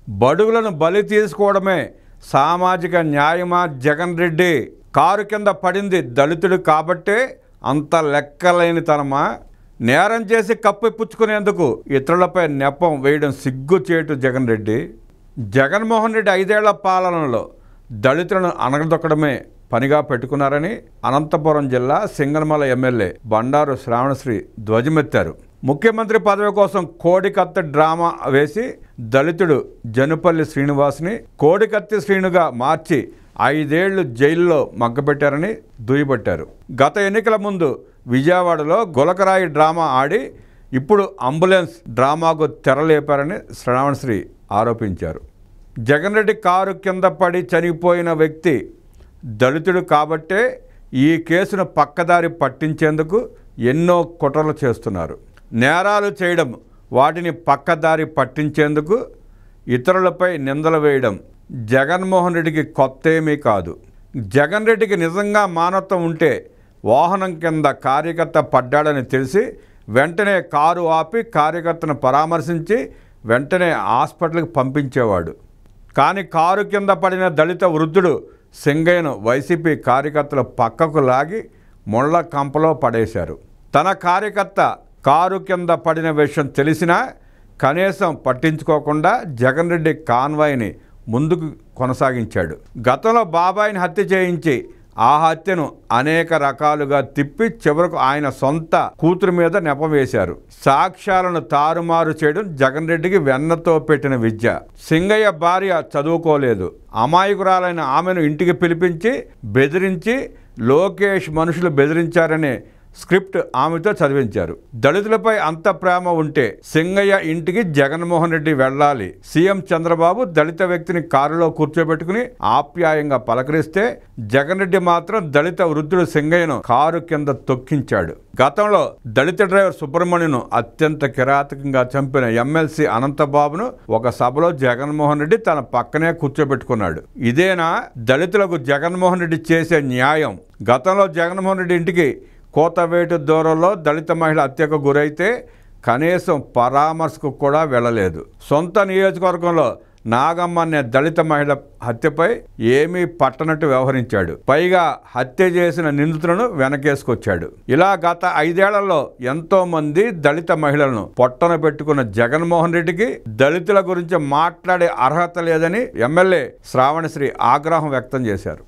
బడుగులను బలి తీసుకోవడమే సామాజిక న్యాయమా? జగన్ రెడ్డి కారు కింద పడింది దళితుడు కాబట్టే అంత లెక్కలేనితనమా? నేరం చేసి కప్పిపుచ్చుకునేందుకు ఇతరులపై నెపం వేయడం సిగ్గుచేటు జగన్ రెడ్డి. జగన్మోహన్ రెడ్డి 5 ఏళ్ల పాలనలో దళితులను అణగదొక్కడమే పనిగా పెట్టుకున్నారని అనంతపురం జిల్లా సింగనమల ఎమ్మెల్యే బండారు శ్రావణశ్రీ ధ్వజమెత్తారు. ముఖ్యమంత్రి పదవి కోసం కోడికత్తి డ్రామా వేసి దళితుడు జనుపల్లి శ్రీనివాస్ని కోడికత్తి శ్రీనుగా మార్చి 5 ఏళ్లు జైల్లో మగ్గబెట్టారని దుయ్యబట్టారు. గత ఎన్నికల ముందు విజయవాడలో గులకరాయి డ్రామా ఆడి ఇప్పుడు అంబులెన్స్ డ్రామాకు తెరలేపారని శ్రావణశ్రీ ఆరోపించారు. జగన్ రెడ్డి కారు కింద పడి చనిపోయిన వ్యక్తి దళితుడు కాబట్టే ఈ కేసును పక్కదారి పట్టించేందుకు ఎన్నో కుట్రలు చేస్తున్నారు. నేరాలు చేయడం, వాటిని పక్కదారి పట్టించేందుకు ఇతరులపై నిందలు వేయడం జగన్మోహన్ రెడ్డికి కొత్తేమీ కాదు. జగన్ రెడ్డికి నిజంగా మానవత్వం ఉంటే వాహనం కింద కార్యకర్త పడ్డాడని తెలిసి వెంటనే కారు ఆపి కార్యకర్తను పరామర్శించి వెంటనే హాస్పిటల్కి పంపించేవాడు. కానీ కారు కింద పడిన దళిత వృద్ధుడు సింగయ్యను వైసీపీ కార్యకర్తలు పక్కకు లాగి ముళ్ళ కంపలో పడేశారు. తన కార్యకర్త కారు కింద పడిన విషయం తెలిసినా కనీసం పట్టించుకోకుండా జగన్ రెడ్డి కాన్వాయ్ని ముందుకు కొనసాగించాడు. గతంలో బాబాయిని హత్య చేయించి ఆ హత్యను అనేక రకాలుగా తిప్పి చివరకు ఆయన సొంత కూతురు మీద నెపం వేశారు. సాక్ష్యాలను తారుమారు చేయడం జగన్ రెడ్డికి వెన్నతో పెట్టిన విద్య. సింగయ్య భార్య చదువుకోలేదు. అమాయకురాలైన ఆమెను ఇంటికి పిలిపించి బెదిరించి లోకేష్ మనుషులు బెదిరించారనే స్క్రిప్ట్ ఆమెతో చదివించారు. దళితులపై అంత ప్రేమ ఉంటే సింగయ్య ఇంటికి జగన్మోహన్ రెడ్డి వెళ్ళాలి. సీఎం చంద్రబాబు దళిత వ్యక్తిని కారులో కూర్చోబెట్టుకుని ఆప్యాయంగా పలకరిస్తే జగన్ రెడ్డి మాత్రం దళిత వృద్ధుడు సింగయ్యను కారు కింద తొక్కించాడు. గతంలో దళిత డ్రైవర్ సుబ్రహ్మణ్యను అత్యంత కిరాతకంగా చంపిన ఎమ్మెల్సీ అనంతబాబును ఒక సభలో జగన్మోహన్ రెడ్డి తన పక్కనే కూర్చోబెట్టుకున్నాడు. ఇదేనా దళితులకు జగన్మోహన్ రెడ్డి చేసే న్యాయం? గతంలో జగన్మోహన్ రెడ్డి ఇంటికి కోతవేటు దూరంలో దళిత మహిళ హత్యకు గురైతే కనీసం పరామర్శకు కూడా వెళ్ళలేదు. సొంత నియోజకవర్గంలో నాగమ్మ అనే దళిత మహిళ హత్యపై ఏమీ పట్టనట్టు వ్యవహరించాడు. పైగా హత్య చేసిన నిందితులను వెనకేసుకొచ్చాడు. ఇలా గత 5 ఏళ్లలో ఎంతో మంది దళిత మహిళలను పొట్టన పెట్టుకున్న జగన్మోహన్ రెడ్డికి దళితుల గురించి మాట్లాడే అర్హత లేదని ఎమ్మెల్యే శ్రావణశ్రీ ఆగ్రహం వ్యక్తం చేశారు.